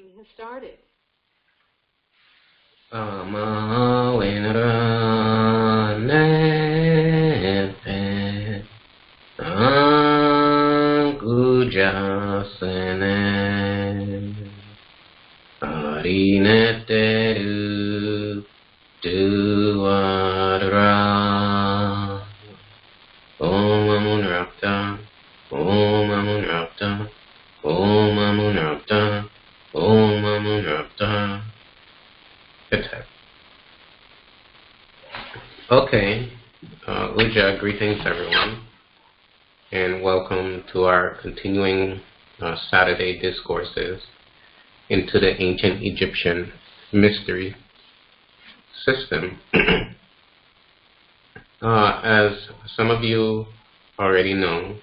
Recording has started. Okay, Uja, greetings everyone, and welcome to our continuing Saturday discourses into the ancient Egyptian mystery system. As some of you already know,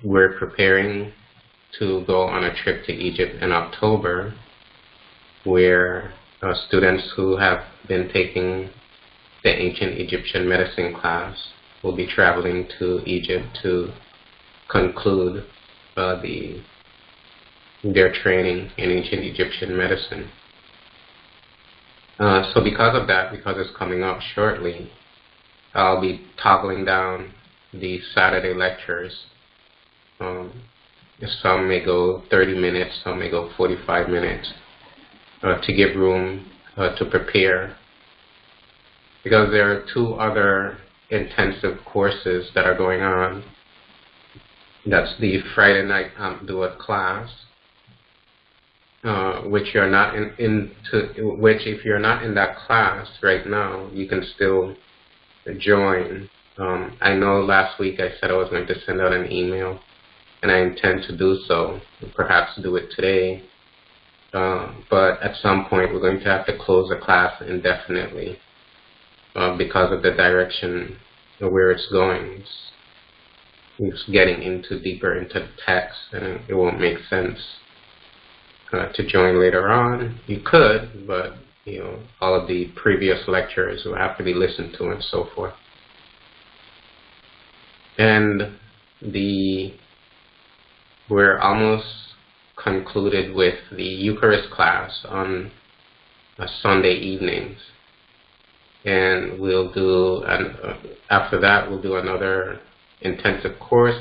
we're preparing to go on a trip to Egypt in October, where students who have been taking the ancient Egyptian medicine class will be traveling to Egypt to conclude their training in ancient Egyptian medicine. So because of that, because it's coming up shortly, I'll be toggling down the Saturday lectures. Some may go 30 minutes, some may go 45 minutes, to give room to prepare. Because there are two other intensive courses that are going on. That's the Friday night Duat class, which you're not which if you're not in that class right now, you can still join. I know last week I said I was going to send out an email, and I intend to do so, perhaps do it today. But at some point we're going to have to close the class indefinitely because of the direction of where it's going. It's getting deeper into the text, and it won't make sense to join later on. You could, but all of the previous lectures will have to be listened to and so forth. And we're almost concluded with the Eucharist class on Sunday evenings, and we'll do after that we'll do another intensive course,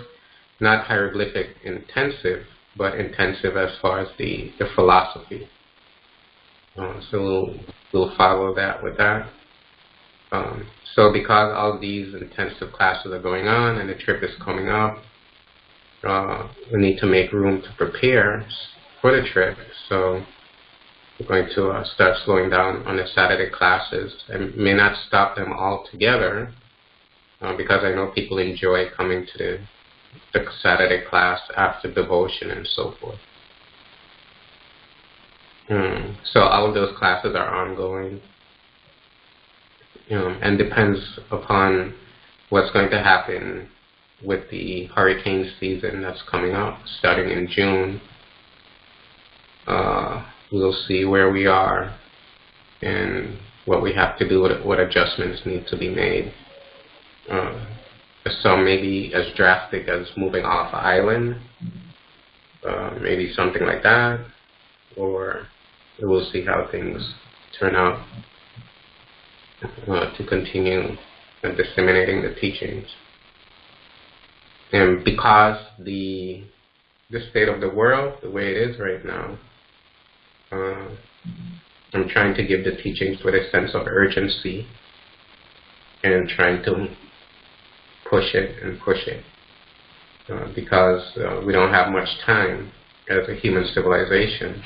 not hieroglyphic intensive, but intensive as far as the philosophy. So we'll follow that with that. So because all these intensive classes are going on and the trip is coming up, we need to make room to prepare for the trip. So we're going to start slowing down on the Saturday classes. I may not stop them altogether, because I know people enjoy coming to the Saturday class after devotion and so forth. So all of those classes are ongoing, and depends upon what's going to happen with the hurricane season that's coming up, starting in June. We'll see where we are and what we have to do, what adjustments need to be made. Some may be as drastic as moving off the island, maybe something like that, or we'll see how things turn out to continue disseminating the teachings. And because the state of the world, the way it is right now, I'm trying to give the teachings with a sense of urgency and trying to push it, because we don't have much time as a human civilization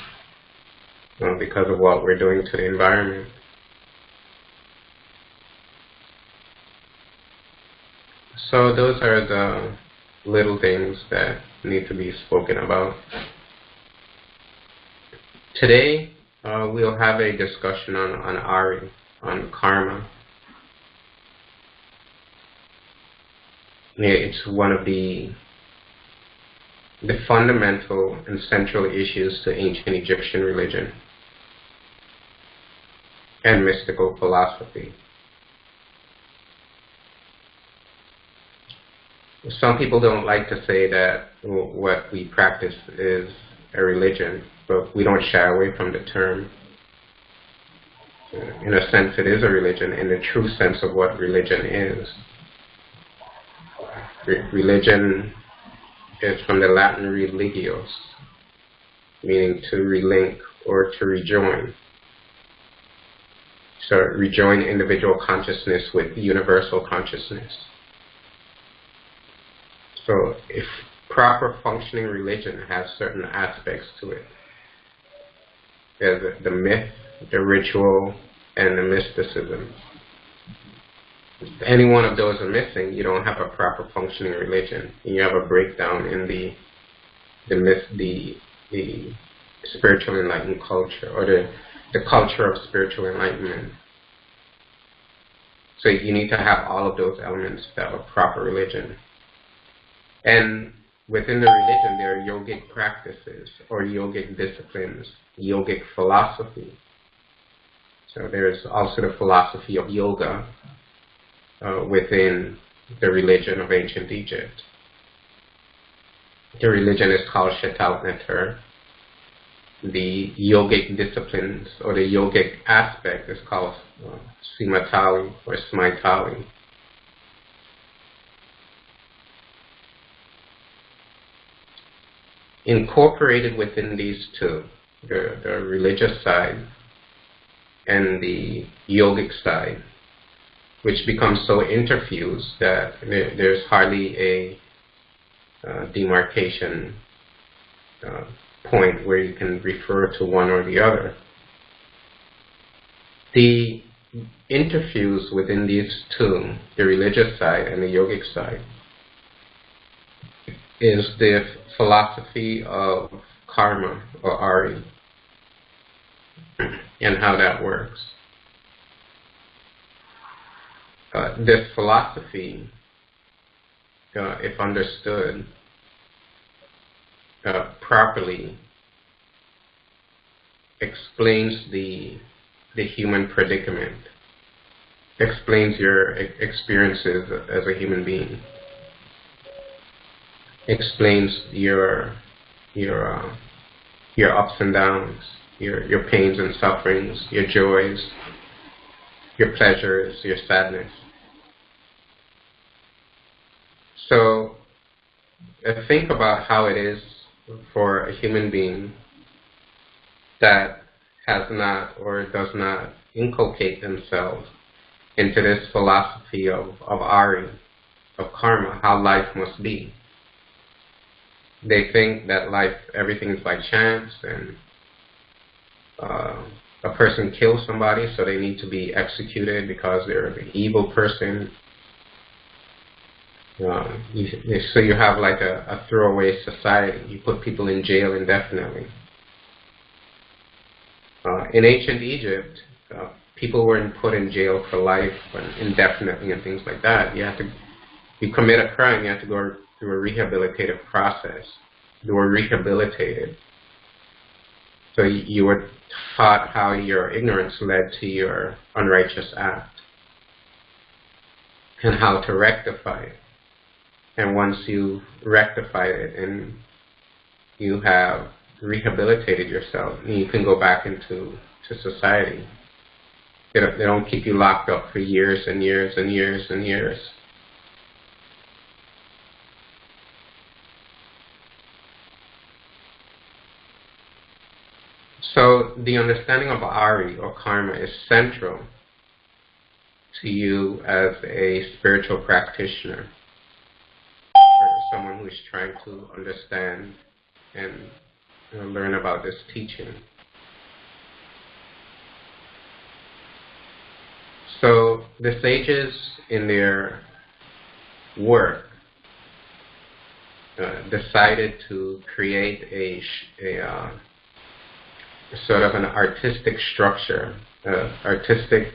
because of what we're doing to the environment. So those are the little things that need to be spoken about. Today, we'll have a discussion on Ari, on karma. It's one of the fundamental and central issues to ancient Egyptian religion and mystical philosophy. Some people don't like to say that what we practice is a religion, but we don't shy away from the term. In a sense, it is a religion in the true sense of what religion is. Religion is from the Latin religios, meaning to relink or to rejoin. So rejoin individual consciousness with universal consciousness. So if proper functioning religion has certain aspects to it, there's the myth, the ritual, and the mysticism. If any one of those are missing, you don't have a proper functioning religion. You have a breakdown in the spiritual enlightened culture, or the culture of spiritual enlightenment. So you need to have all of those elements to have a proper religion. And within the religion, there are yogic practices or yogic disciplines, yogic philosophy. So there's also the philosophy of yoga within the religion of ancient Egypt. The religion is called Shetaut-Neter. The yogic disciplines or the yogic aspect is called Simatali or Smaitali. Incorporated within these two, the religious side and the yogic side, which becomes so interfused that there's hardly a demarcation point where you can refer to one or the other. The interfuse within these two, the religious side and the yogic side, is the philosophy of karma or Ari and how that works. This philosophy, if understood properly, explains the human predicament, explains your experiences as a human being, explains your ups and downs, your pains and sufferings, your joys, your pleasures, your sadness. So think about how it is for a human being that has not or does not inculcate themselves into this philosophy of Ari, of karma, how life must be. They think that life, everything is by chance, and a person kills somebody, so they need to be executed because they're an evil person. So you have like a throwaway society. You put people in jail indefinitely. In ancient Egypt, people weren't put in jail for life and indefinitely and things like that. You commit a crime, you have to go through a rehabilitative process. You were rehabilitated. So you were taught how your ignorance led to your unrighteous act and how to rectify it. And once you rectify it and you have rehabilitated yourself, you can go back into society. They don't keep you locked up for years and years and years and years. So the understanding of Ari or karma is central to you as a spiritual practitioner, or someone who is trying to understand and learn about this teaching. So the sages in their work decided to create a sort of an artistic structure, artistic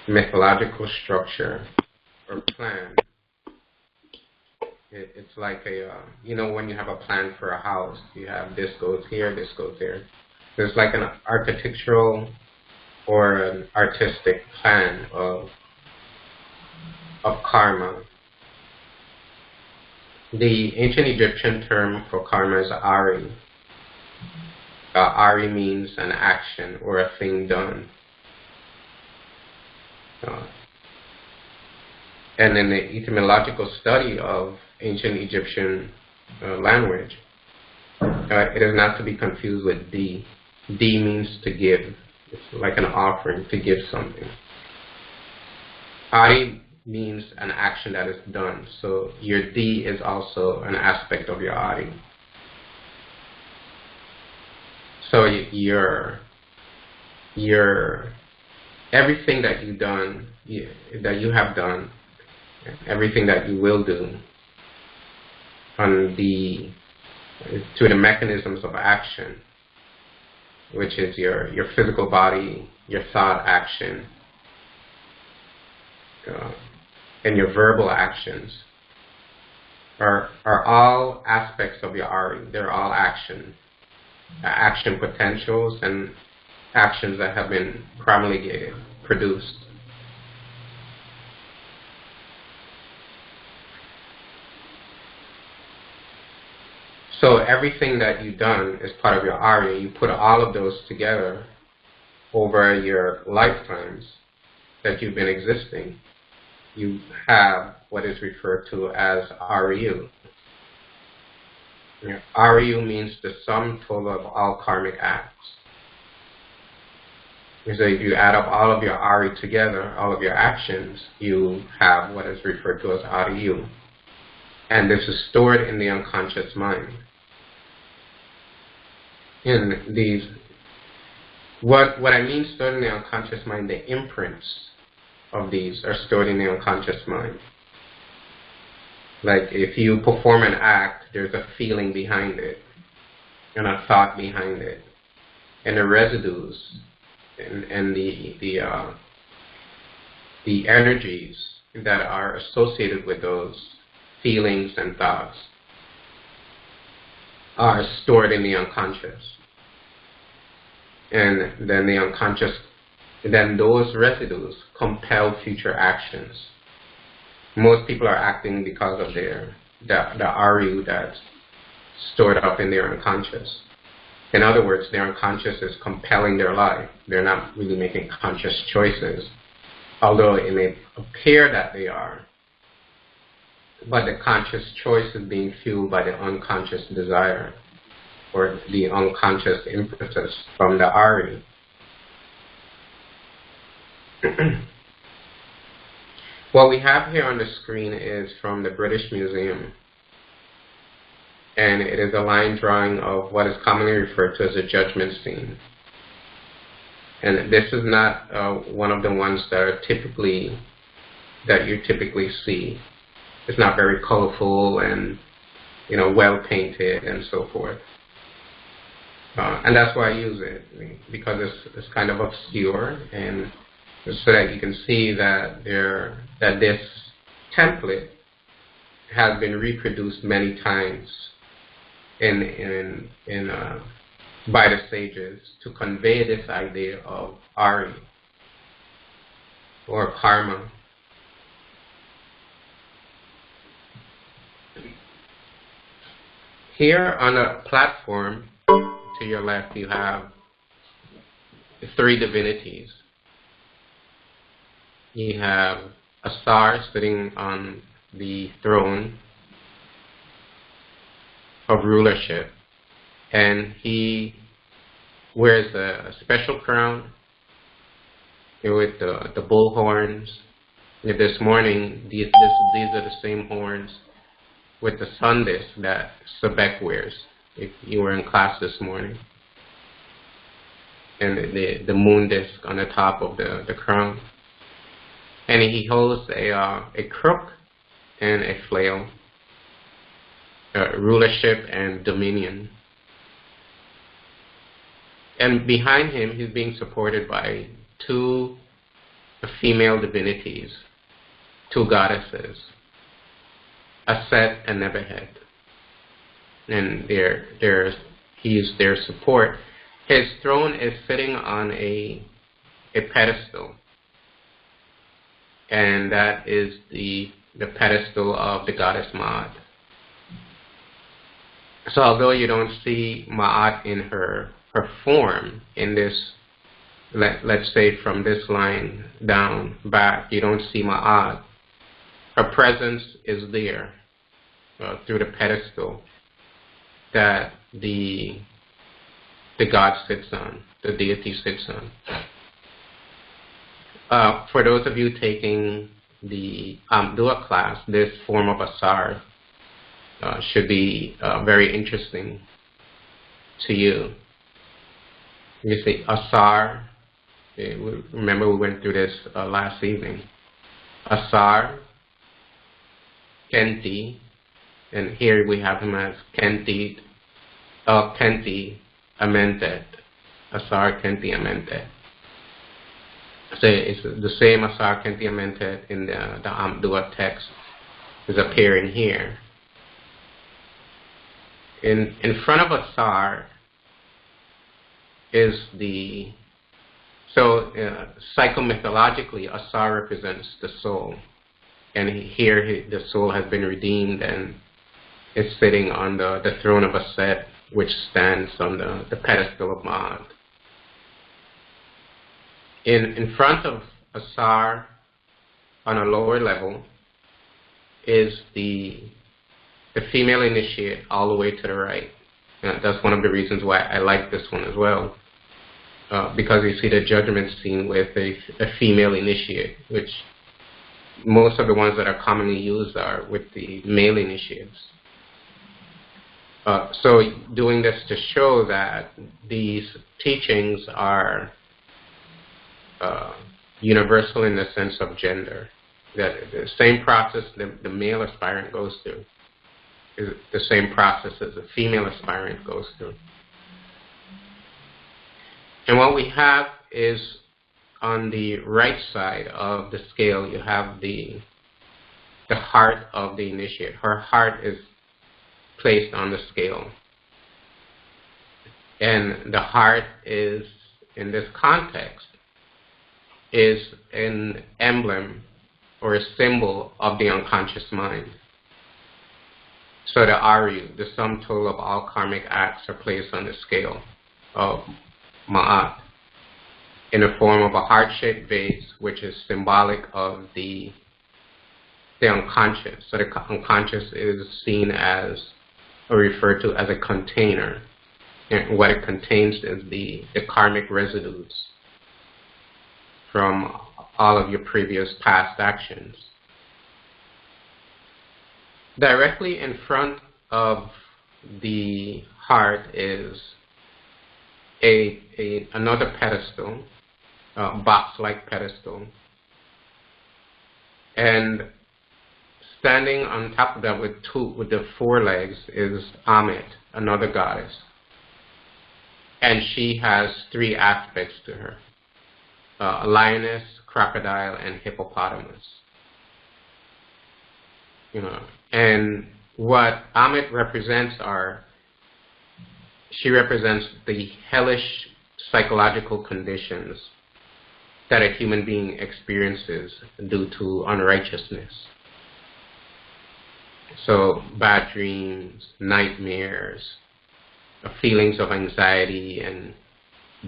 mythological structure or plan. It's like when you have a plan for a house, you have this goes here, this goes there. There's like an architectural or an artistic plan of karma. The ancient Egyptian term for karma is Ari, Ari means an action or a thing done. And in the etymological study of ancient Egyptian language, it is not to be confused with D. D means to give. It's like an offering, to give something. Ari means an action that is done. So your D is also an aspect of your Ari. So your everything that you've done, that you have done, everything that you will do, to the mechanisms of action, which is your physical body, your thought action, and your verbal actions, are all aspects of your Ari. They're all action potentials and actions that have been promulgated, produced. So everything that you've done is part of your Ari. You put all of those together over your lifetimes that you've been existing. You have what is referred to as Ariyu. Ariyu means the sum total of all karmic acts. So if you add up all of your Ari together, all of your actions, you have what is referred to as Ariyu. And this is stored in the unconscious mind. In these, what I mean stored in the unconscious mind, the imprints of these are stored in the unconscious mind. Like if you perform an act, there's a feeling behind it, and a thought behind it, and the residues, and the energies that are associated with those feelings and thoughts are stored in the unconscious. And then the unconscious, then those residues compel future actions. Most people are acting because of the Ariyu that's stored up in their unconscious. In other words, their unconscious is compelling their life. They're not really making conscious choices, although it may appear that they are. But the conscious choice is being fueled by the unconscious desire, or the unconscious impetus from the Ari. What we have here on the screen is from the British Museum, and it is a line drawing of what is commonly referred to as a judgment scene. And this is not one of the ones that you typically see. It's not very colorful and well painted and so forth. And that's why I use it, because it's kind of obscure, and so that you can see that this template has been reproduced many times by the sages to convey this idea of Ari or karma. Here on the platform to your left, you have 3 divinities. You have a star sitting on the throne of rulership, and he wears a special crown with the bull horns. This morning, these are the same horns with the sun disk that Sebek wears, if you were in class this morning, and the moon disk on the top of the crown. And he holds a crook and a flail, rulership and dominion. And behind him, he's being supported by 2 female divinities, 2 goddesses, Aset and Nebuchadnezzar. And he's their support. His throne is sitting on a pedestal, and that is the pedestal of the goddess Maat. So although you don't see Ma'at in her form in this, let's say from this line down back, you don't see Ma'at. Her presence is there through the pedestal that the God sits on, the deity sits on. For those of you taking the Amdua class, this form of Asar should be very interesting to you. You see, Asar, remember we went through this last evening. Asar, Kenti, and here we have him as Kenti, Amentet. Asar, Kenti, Amentet. So it's the same Asar, Kenti, Amentet in the Amdua text is appearing here. In front of Asar is the, so psychomythologically, Asar represents the soul. And here the soul has been redeemed and is sitting on the throne of Aset, which stands on the pedestal of Ma'at. In front of Asar, on a lower level, is the female initiate all the way to the right. That's one of the reasons why I like this one as well. Because you see the judgment scene with a female initiate, which most of the ones that are commonly used are with the male initiates. So doing this to show that these teachings are universal in the sense of gender. That the same process the male aspirant goes through is the same process as the female aspirant goes through. And what we have is on the right side of the scale, you have the heart of the initiate. Her heart is placed on the scale. And the heart is, in this context, is an emblem or a symbol of the unconscious mind. So the Aryu, the sum total of all karmic acts, are placed on the scale of Ma'at in the form of a heart-shaped vase, which is symbolic of the unconscious. So the unconscious is seen as, or referred to as, a container. And what it contains is the karmic residues from all of your previous past actions. Directly in front of the heart is another pedestal, box-like pedestal, and standing on top of that with the four legs is Ammit, another goddess, and she has three aspects to her: a lioness, crocodile, and hippopotamus. And what Ammit represents she represents the hellish psychological conditions that a human being experiences due to unrighteousness. So bad dreams, nightmares, feelings of anxiety and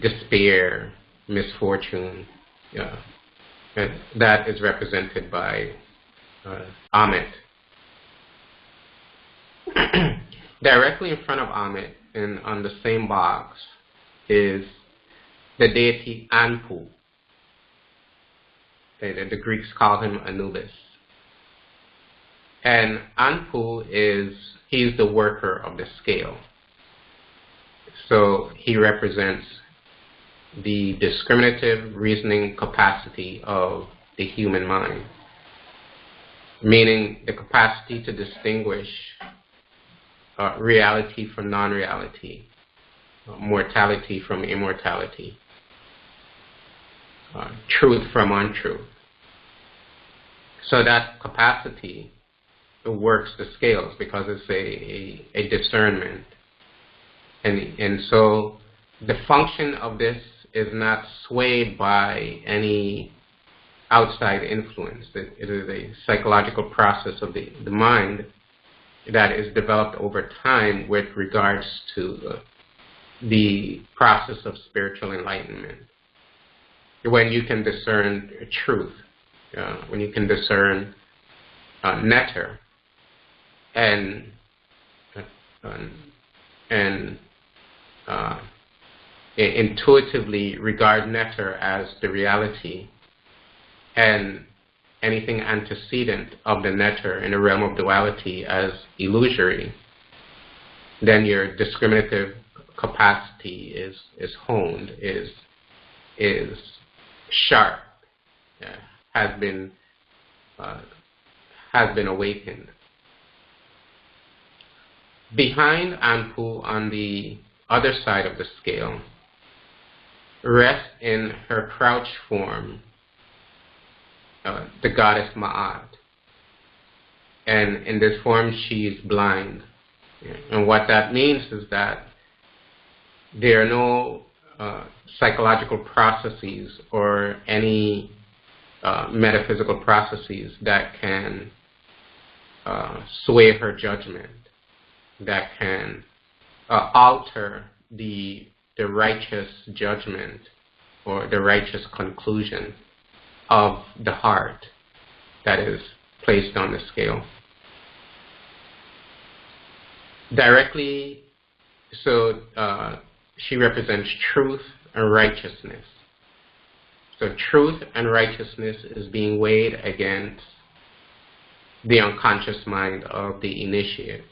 despair, misfortune. And that is represented by Ammit. Directly in front of Ammit, and on the same box, is the deity Anpu. The Greeks call him Anubis. And Anpu he's the worker of the scale. So he represents the discriminative reasoning capacity of the human mind, meaning the capacity to distinguish reality from non-reality, mortality from immortality, truth from untruth. So that capacity works the scales because it's a discernment. And so the function of this is not swayed by any outside influence. It is a psychological process of the mind that is developed over time with regards to the process of spiritual enlightenment. When you can discern truth, when you can discern nectar, and intuitively regard nectar as the reality, and anything antecedent of the nectar in the realm of duality as illusory, then your discriminative capacity is honed, is sharp, has been awakened. Behind Anpu, on the other side of the scale, rests in her crouch form the goddess Ma'at. And in this form she is blind. And what that means is that there are no psychological processes or any metaphysical processes that can sway her judgment, that can alter the righteous judgment or the righteous conclusion of the heart that is placed on the scale. Directly, so she represents truth and righteousness. So truth and righteousness is being weighed against the unconscious mind of the initiate.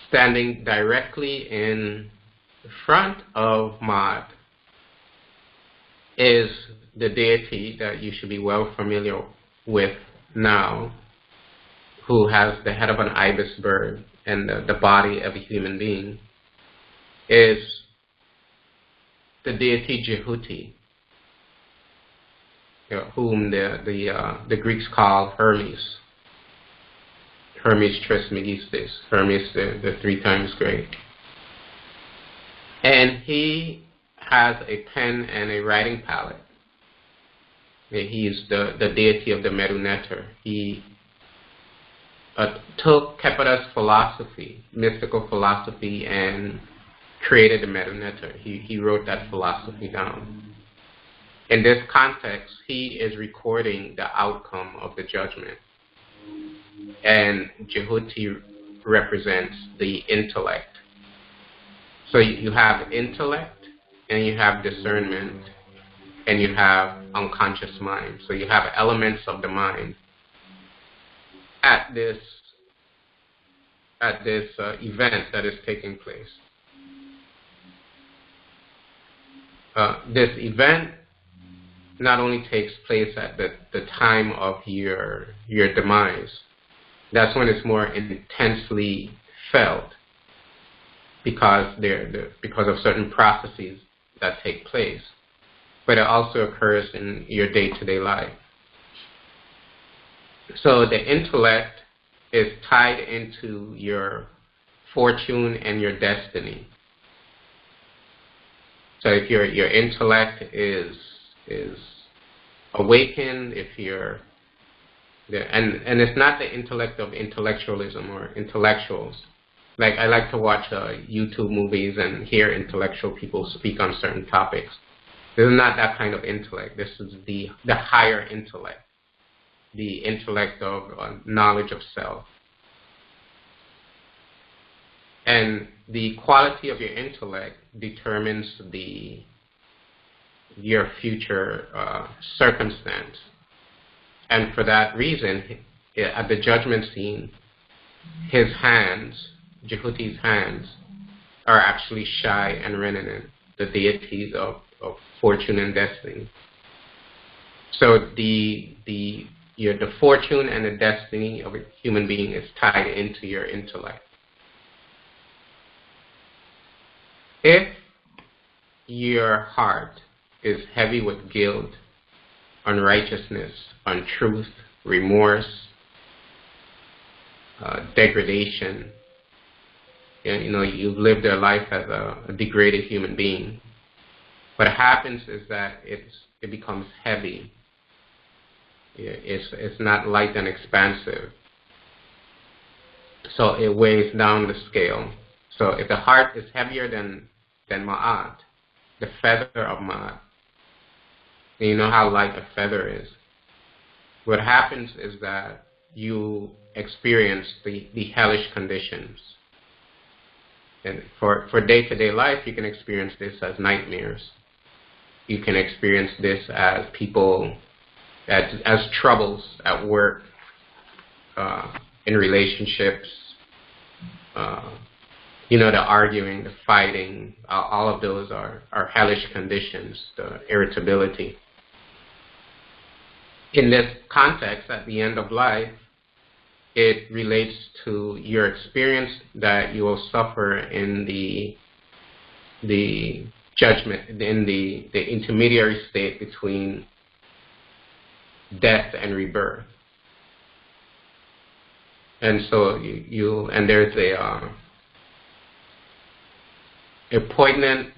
Standing directly in front of Ma'at is the deity that you should be well familiar with now, who has the head of an ibis bird and the body of a human being, is the deity Jehuti, whom the Greeks call Hermes. Hermes Trismegistus, Hermes the 3 times great. And he has a pen and a writing palette. He is the deity of the Medu Neter. He took Kepada's philosophy, mystical philosophy, and created the Medu Neter. He wrote that philosophy down. In this context, he is recording the outcome of the judgment. And Jehuti represents the intellect. So you have intellect, and you have discernment, and you have unconscious mind. So you have elements of the mind at this event that is taking place. This event not only takes place at the time of your demise. That's when it's more intensely felt, because of certain processes that take place. But it also occurs in your day-to-day life. So the intellect is tied into your fortune and your destiny. So if your intellect is awakened, if you're and it's not the intellect of intellectualism or intellectuals. Like, I like to watch YouTube movies and hear intellectual people speak on certain topics. This is not that kind of intellect. This is the higher intellect, the intellect of knowledge of self. And the quality of your intellect determines your future circumstance. And for that reason, at the judgment scene, his hands, Jehuti's hands, are actually Shai and Renanin, the deities of fortune and destiny. So the fortune and the destiny of a human being is tied into your intellect. If your heart is heavy with guilt, unrighteousness, untruth, remorse, degradation, you've lived a life as a degraded human being. What happens is that it becomes heavy. It's not light and expansive. So it weighs down the scale. So if the heart is heavier than Ma'at, the feather of Ma'at, and you know how light a feather is, what happens is that you experience the hellish conditions. And for day-to-day life, you can experience this as nightmares. You can experience this as people, as troubles at work, in relationships, the arguing, the fighting, all of those are hellish conditions, the irritability. In this context, at the end of life, it relates to your experience that you will suffer in the judgment, in the intermediary state between death and rebirth. And so and there's a poignant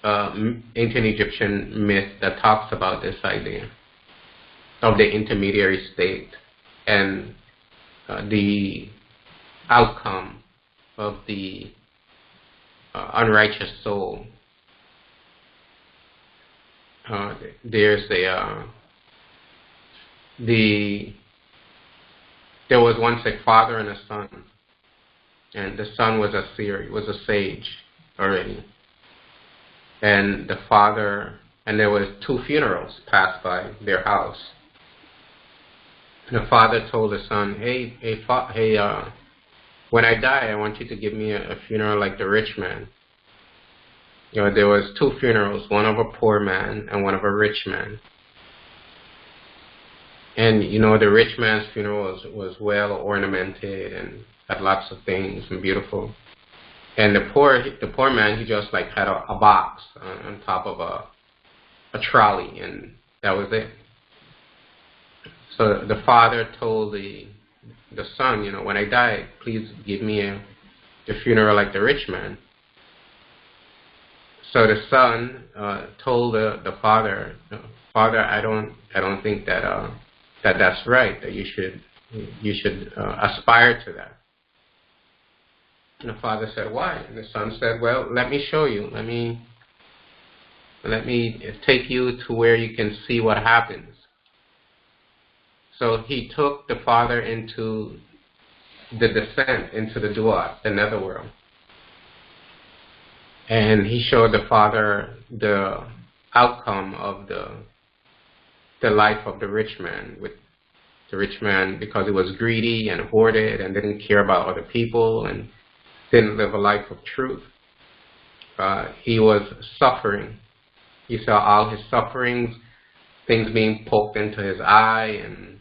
ancient Egyptian myth that talks about this idea of the intermediary state and the outcome of the unrighteous soul. There was once a father and a son, and the son was a seer, was a sage already, and the father, and there was 2 funerals passed by their house. And the father told the son, hey, when I die, I want you to give me a funeral like the rich man. There was 2 funerals, one of a poor man and one of a rich man. And the rich man's funeral was well ornamented and had lots of things and beautiful. And the poor man, he just like had a box on top of a trolley, and that was it. So the father told the son, when I die, please give me the funeral like the rich man. So the son told the father, Father, I don't think that's right. That you should aspire to that. And the father said, why? And the son said, well, let me show you. Let me take you to where you can see what happens. So he took the father into the descent into the Duat, the netherworld. And he showed the father the outcome of the life of the rich man. With the rich man, because he was greedy and hoarded and didn't care about other people and didn't live a life of truth, he was suffering. He saw all his sufferings, things being poked into his eye and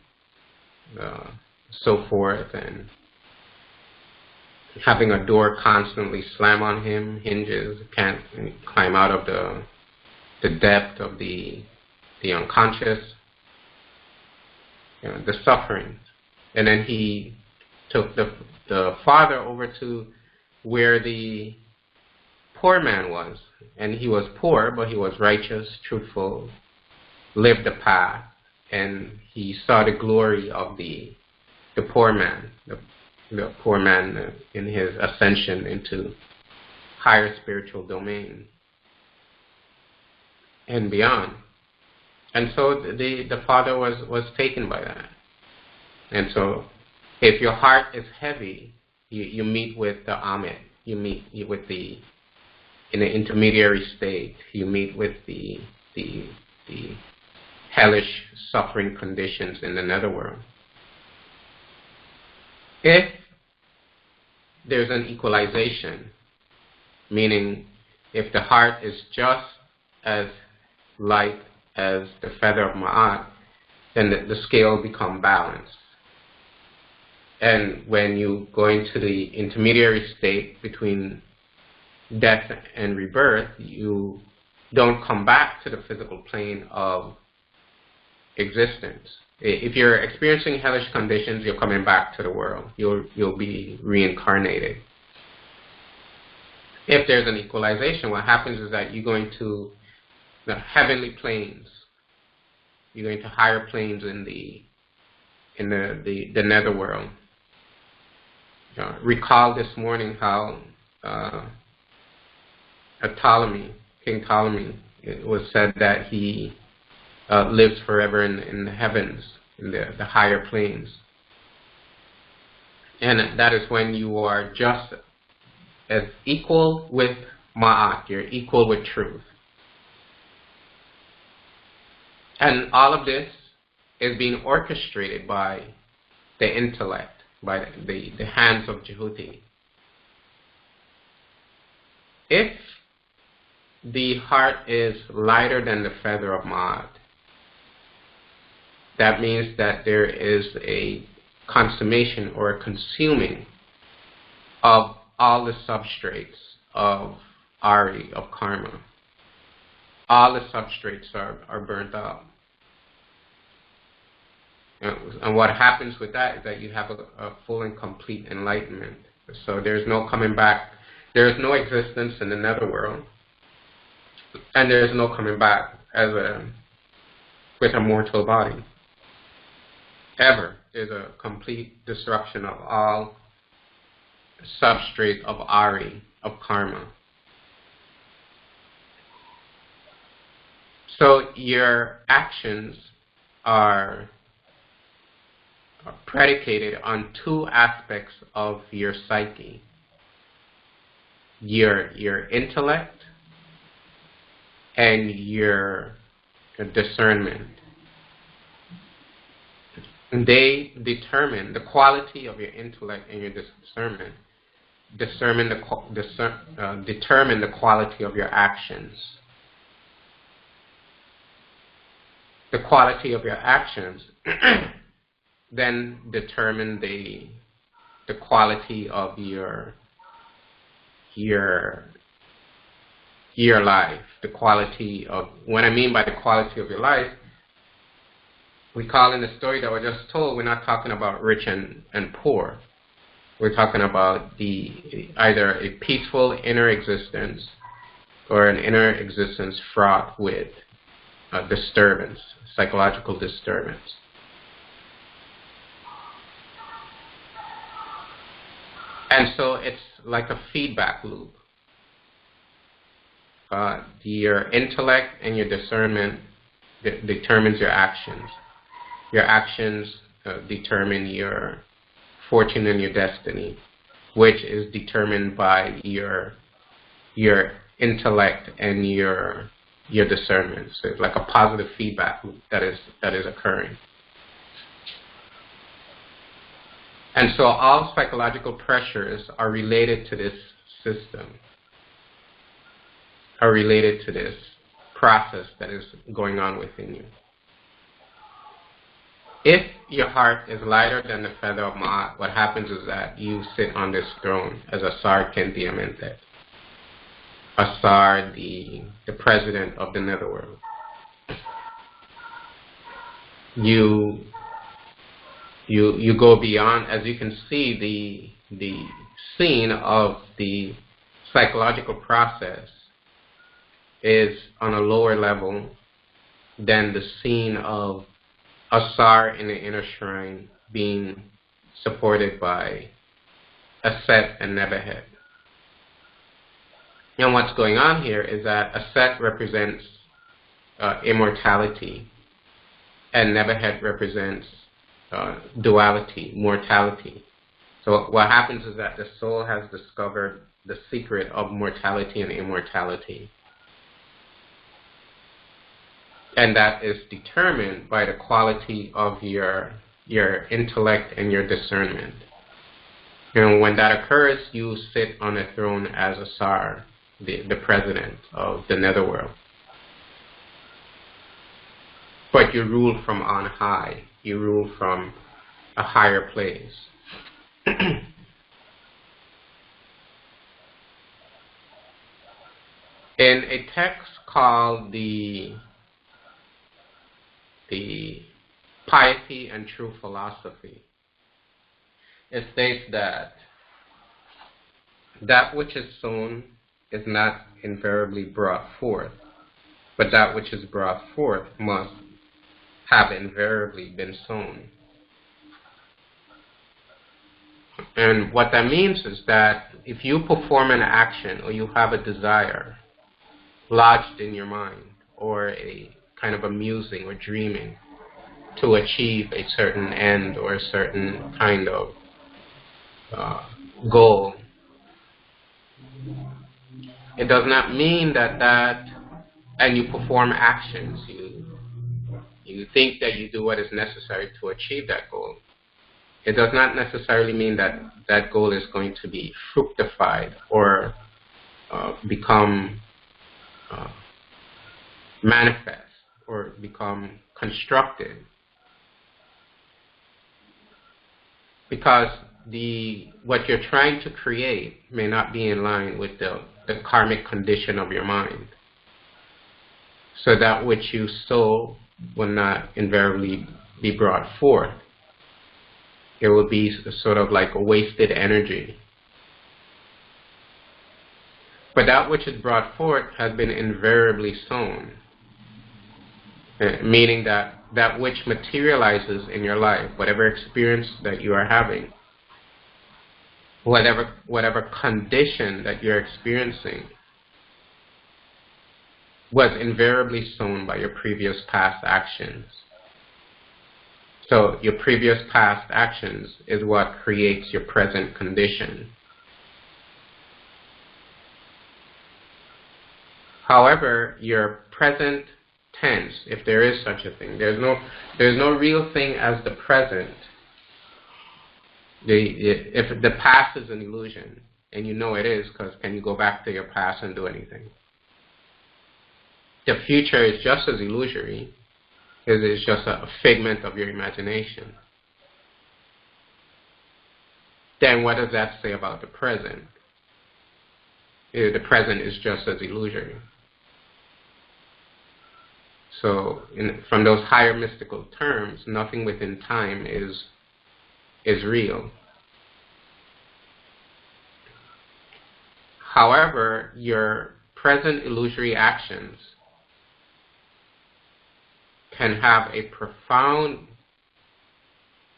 so forth, and having a door constantly slam on him, hinges, can't climb out of the depth of the unconscious, the suffering. And then he took the father over to where the poor man was, and he was poor, but he was righteous, truthful, lived the path, and he saw the glory of the poor man, the poor man in his ascension into higher spiritual domain and beyond. And so the father was taken by that. And so if your heart is heavy, you meet with the Amit, you meet with in the intermediary state, you meet with the hellish suffering conditions in the netherworld. If there's an equalization, meaning if the heart is just as light as the feather of Ma'at, then the scale become balanced. And when you go into the intermediary state between death and rebirth, you don't come back to the physical plane of existence. If you're experiencing hellish conditions, you're coming back to the world. You'll be reincarnated. If there's an equalization, what happens is that you go into the heavenly planes. You go into higher planes in the netherworld. recall this morning how King Ptolemy, it was said that he lives forever in the heavens, in the higher planes. And that is when you are just as equal with Ma'at, you're equal with truth. And all of this is being orchestrated by the intellect, by the hands of Jehuti. If the heart is lighter than the feather of Ma'at, that means that there is a consummation or a consuming of all the substrates of Ari, of karma. All the substrates are burnt up. And what happens with that is that you have a full and complete enlightenment. So there's no coming back. There is no existence in the netherworld. And there is no coming back with a mortal body. Ever. There's a complete disruption of all substrate of Ari, of karma. So your actions are predicated on two aspects of your psyche. Your intellect and your discernment. They determine the quality of your intellect and your discernment. Determine the quality of your actions. The quality of your actions then determine the quality of your life. The quality of, what I mean by the quality of your life, we call in the story that we just told, we're not talking about rich and poor. We're talking about either a peaceful inner existence or an inner existence fraught with disturbance, psychological disturbance. And so it's like a feedback loop. Your intellect and your discernment determines your actions. Your actions determine your fortune and your destiny, which is determined by your intellect and your discernment. So it's like a positive feedback loop that is occurring. And so all psychological pressures are related to this system, are related to this process that is going on within you. If your heart is lighter than the feather of Ma'at, what happens is that you sit on this throne as Asar Kentiamente. Asar, the president of the netherworld. You go beyond, as you can see, the scene of the psychological process is on a lower level than the scene of Asar in the inner shrine being supported by Aset and Nebuchadnezzar. And what's going on here is that Aset represents immortality, and Nebuchadnezzar represents duality, mortality. So what happens is that the soul has discovered the secret of mortality and immortality. And that is determined by the quality of your intellect and your discernment. And when that occurs, you sit on a throne as Asar, the president of the netherworld. But you rule from on high. You rule from a higher place. In a text called the Piety and True Philosophy, it states that that which is sown is not invariably brought forth, but that which is brought forth must have invariably been sown. And what that means is that if you perform an action or you have a desire lodged in your mind, or a kind of a musing or dreaming to achieve a certain end or a certain kind of goal, it does not mean that and you perform actions, you think that you do what is necessary to achieve that goal. It does not necessarily mean that that goal is going to be fructified or become manifest or become constructed, because what you're trying to create may not be in line with the karmic condition of your mind. So that which you sow will not invariably be brought forth. It will be sort of like a wasted energy. But that which is brought forth has been invariably sown, meaning that which materializes in your life, whatever experience that you are having, whatever condition that you're experiencing, was invariably sown by your previous past actions. So your previous past actions is what creates your present condition. However, your present tense, if there is such a thing, there's no real thing as the present. If the past is an illusion, and you know it is, because can you go back to your past and do anything? The future is just as illusory. It is just a figment of your imagination. Then what does that say about the present? The present is just as illusory. So from those higher mystical terms, nothing within time is real. However, your present illusory actions can have a profound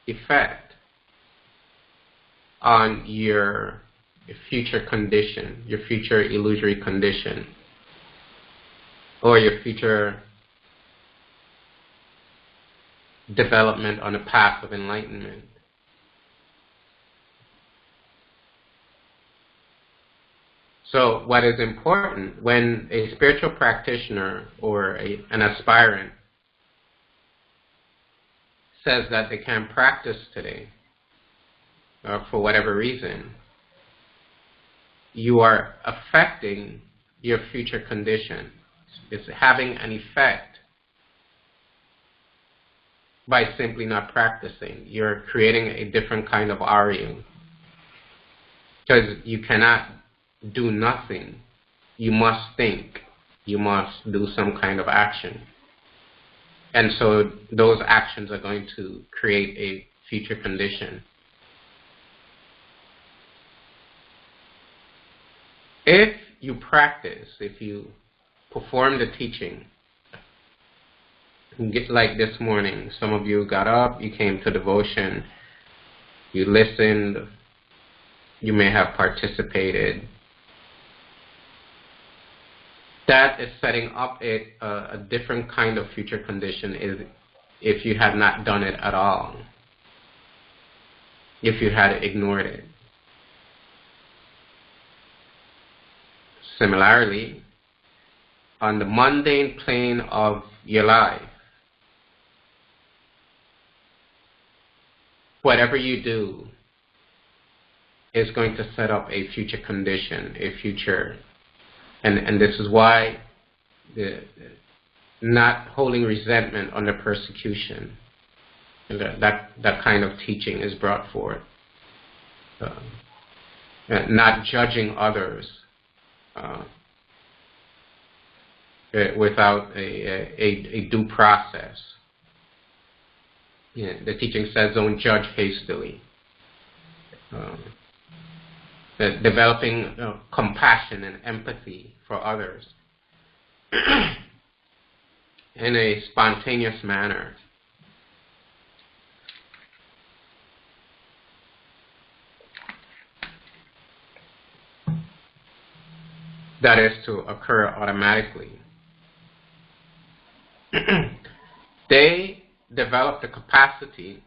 effect on your future condition, your future illusory condition, or your future development on a path of enlightenment. So what is important when a spiritual practitioner or an aspirant says that they can't practice today, for whatever reason, you are affecting your future condition. It's having an effect by simply not practicing. You're creating a different kind of Aryu. Because you cannot do nothing. You must think. You must do some kind of action. And so those actions are going to create a future condition. If you practice, if you perform the teaching, like this morning, some of you got up, you came to devotion, you listened, you may have participated. That is setting up a different kind of future condition if you had not done it at all, if you had ignored it. Similarly, on the mundane plane of your life, whatever you do is going to set up a future condition, a future. And this is why not holding resentment under persecution, that kind of teaching is brought forth. Not judging others without a due process. The teaching says don't judge hastily. Developing compassion and empathy for others in a spontaneous manner. that is to occur automatically. They develop the capacity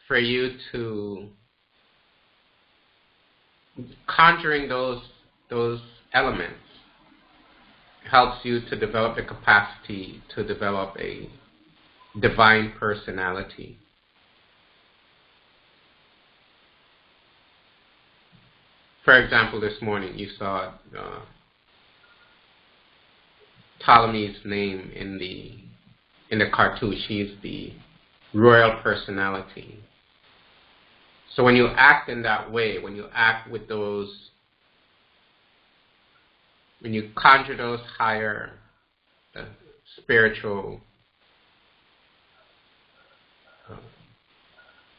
for you to conjuring those elements helps you to develop the capacity to develop a divine personality. For example, this morning you saw Ptolemy's name in the cartoon. She's the royal personality. So when you act in that way, when you act with those, when you conjure those higher spiritual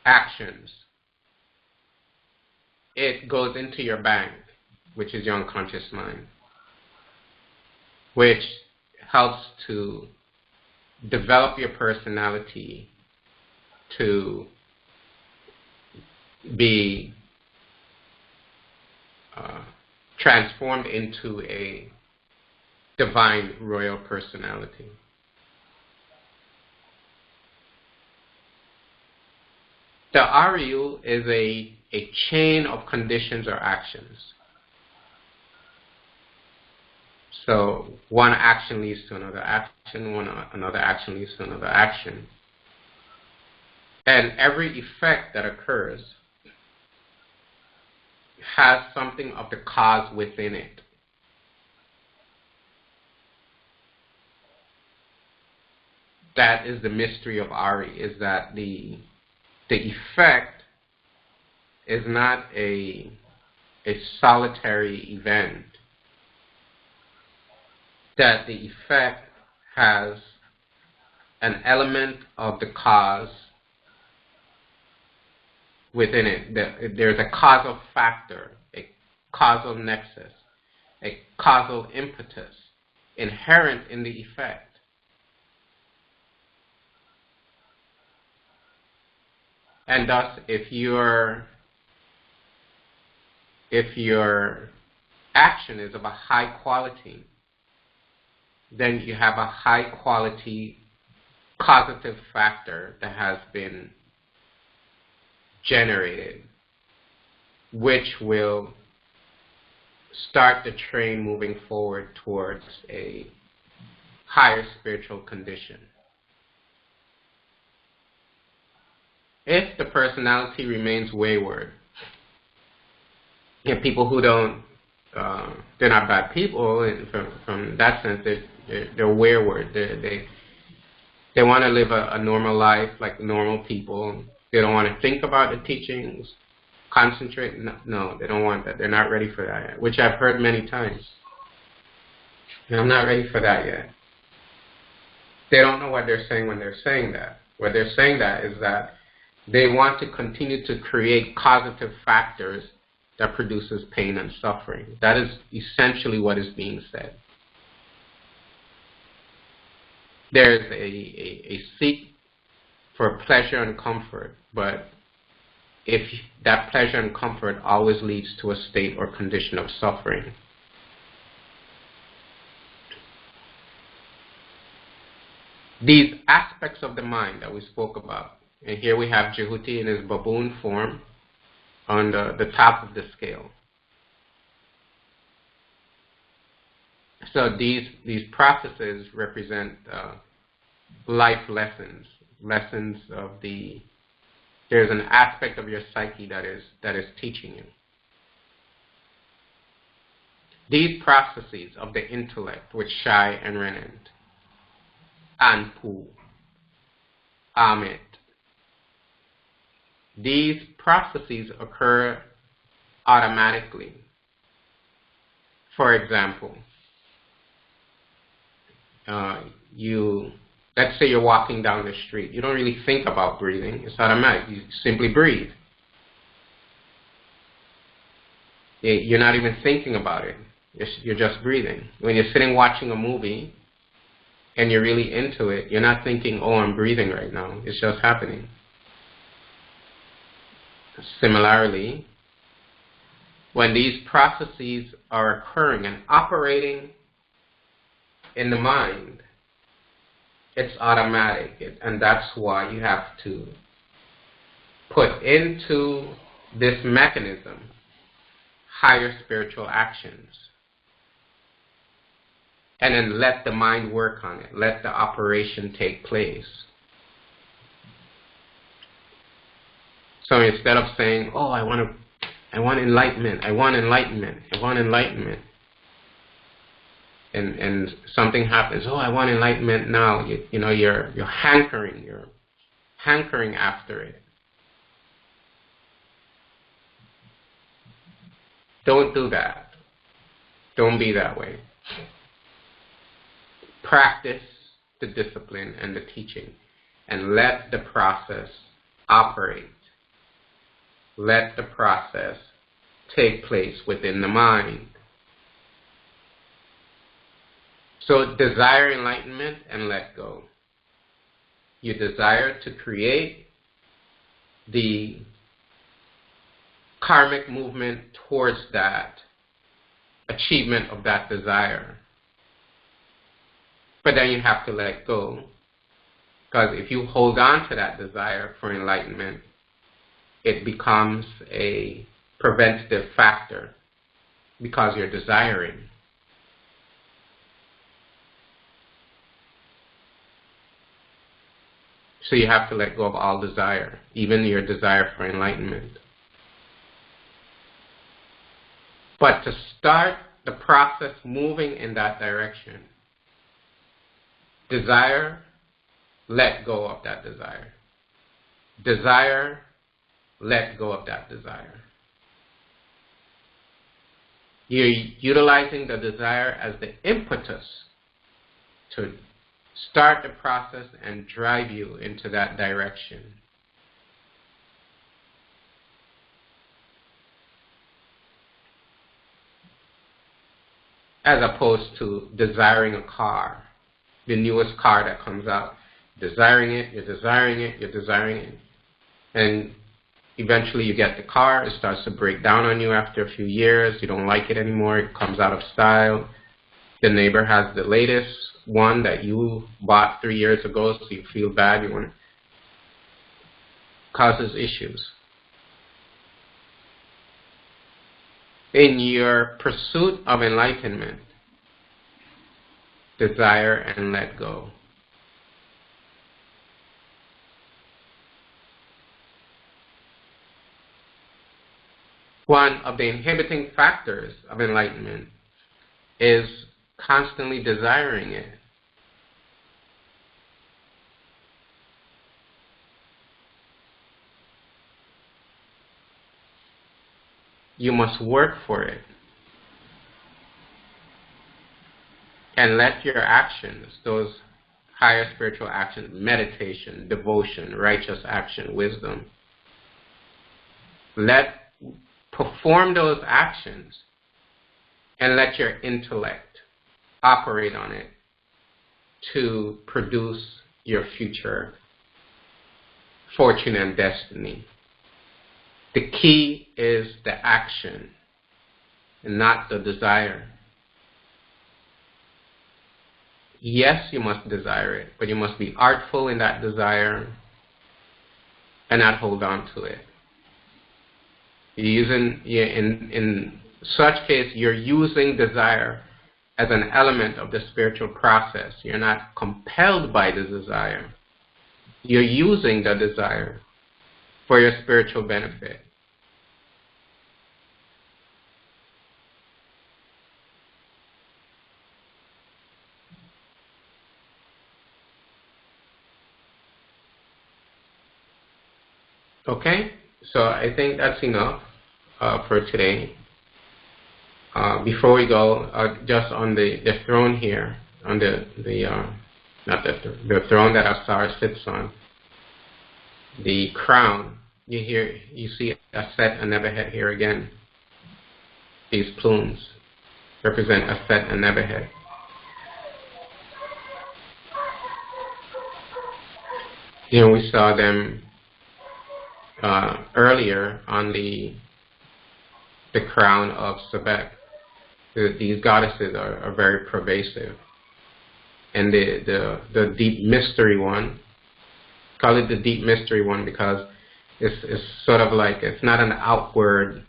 actions, it goes into your bank, which is your unconscious mind, which helps to develop your personality to be transformed into a divine royal personality. The Ariyu is a chain of conditions or actions. So one action leads to another action, another action leads to another action. And every effect that occurs has something of the cause within it. That is the mystery of Ari, is that the effect is not a solitary event. That the effect has an element of the cause within it. There's a causal factor, a causal nexus, a causal impetus inherent in the effect. And thus, if your action is of a high quality, then you have a high quality causative factor that has been generated, which will start the train moving forward towards a higher spiritual condition. If the personality remains wayward, and people who don't, they're not bad people, and from that sense, they're wayward. They want to live a normal life like normal people. They don't want to think about the teachings, concentrate. No, they don't want that. They're not ready for that yet, which I've heard many times. And I'm not ready for that yet. They don't know what they're saying when they're saying that. What they're saying that is that they want to continue to create causative factors that produces pain and suffering. That is essentially what is being said. There's a seek for pleasure and comfort, but if that pleasure and comfort always leads to a state or condition of suffering. These aspects of the mind that we spoke about, and here we have Jehuti in his baboon form on the top of the scale. So these processes represent life lessons of there's an aspect of your psyche that is teaching you. These processes of the intellect, which Shai and Renant, Anpu, Amit, these processes occur automatically. For example, let's say you're walking down the street. You don't really think about breathing. It's automatic. You simply breathe. You're not even thinking about it. You're just breathing. When you're sitting watching a movie and you're really into it, you're not thinking, oh, I'm breathing right now. It's just happening. Similarly, when these processes are occurring and operating in the mind, it's automatic. And that's why you have to put into this mechanism higher spiritual actions. And then let the mind work on it. Let the operation take place. So instead of saying, oh, I want enlightenment, I want enlightenment, I want enlightenment, and something happens, oh, I want enlightenment now, you're hankering after it. Don't do that. Don't be that way. Practice the discipline and the teaching, and let the process operate. Let the process take place within the mind. So desire enlightenment and let go. You desire to create the karmic movement towards that achievement of that desire. But then you have to let go. Because if you hold on to that desire for enlightenment, it becomes a preventative factor because you're desiring. So you have to let go of all desire, even your desire for enlightenment. But to start the process moving in that direction, desire, let go of that desire. Desire, let go of that desire. You're utilizing the desire as the impetus to start the process and drive you into that direction. As opposed to desiring a car, the newest car that comes out. Desiring it, you're desiring it, you're desiring it. And eventually you get the car, it starts to break down on you after a few years, you don't like it anymore, it comes out of style. The neighbor has the latest one that you bought 3 years ago, so you feel bad, you want to causes issues. In your pursuit of enlightenment, desire and let go. One of the inhibiting factors of enlightenment is constantly desiring it. You must work for it. And let your actions, those higher spiritual actions, meditation, devotion, righteous action, wisdom, perform those actions and let your intellect operate on it to produce your future fortune and destiny. The key is the action and not the desire. Yes, you must desire it, but you must be artful in that desire and not hold on to it. In such case, you're using desire as an element of the spiritual process. You're not compelled by the desire. You're using the desire for your spiritual benefit. Okay, so I think that's enough for today. Before we go, just on the throne here, on the throne that Osiris sits on, the crown, you see a set and Nebuchadnezzar here again. These plumes represent a set and Nebuchadnezzar. Here we saw them earlier on the the crown of Sebek. These goddesses are very pervasive. And the deep mystery one, call it the deep mystery one because it's sort of like, it's not an outward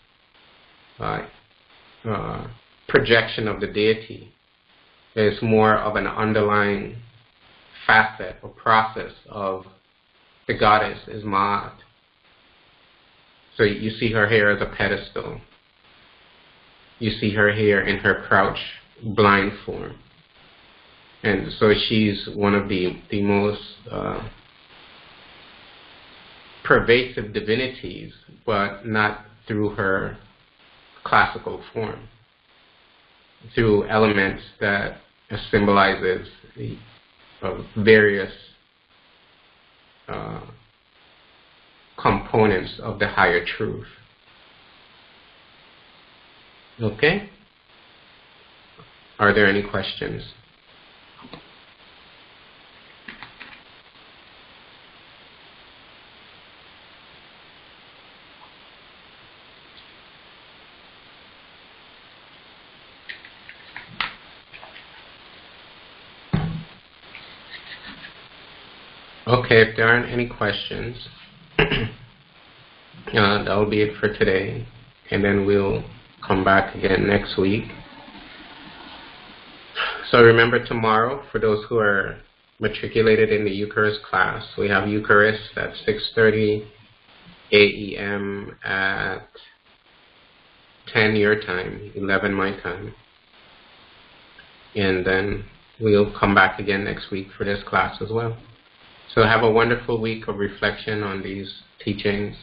projection of the deity. It's more of an underlying facet or process of the goddess is Ma'at. So you see her here as a pedestal. You see her here in her crouch blind form. And so she's one of the most pervasive divinities, but not through her classical form, through elements that symbolizes the various components of the higher truth. Okay? Are there any questions? Okay, if there aren't any questions, that'll be it for today. And then we'll come back again next week. So remember tomorrow, for those who are matriculated in the Eucharist class, we have Eucharist at 6:30 a.m. at 10 your time, 11 my time. And then we'll come back again next week for this class as well. So have a wonderful week of reflection on these teachings,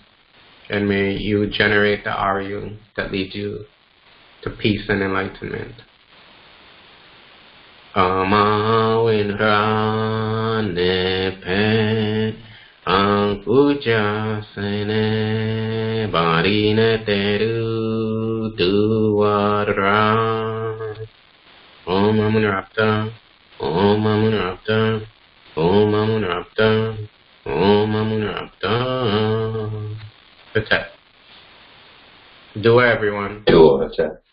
and may you generate the Aryu that leads you to peace and enlightenment. Ama winrane pe angpuja sene barine teru duwara. Om Amunrapta, Om Amunrapta, Om Amunrapta, Om Amunrapta. That's it. Do it, everyone. Do it. That's it.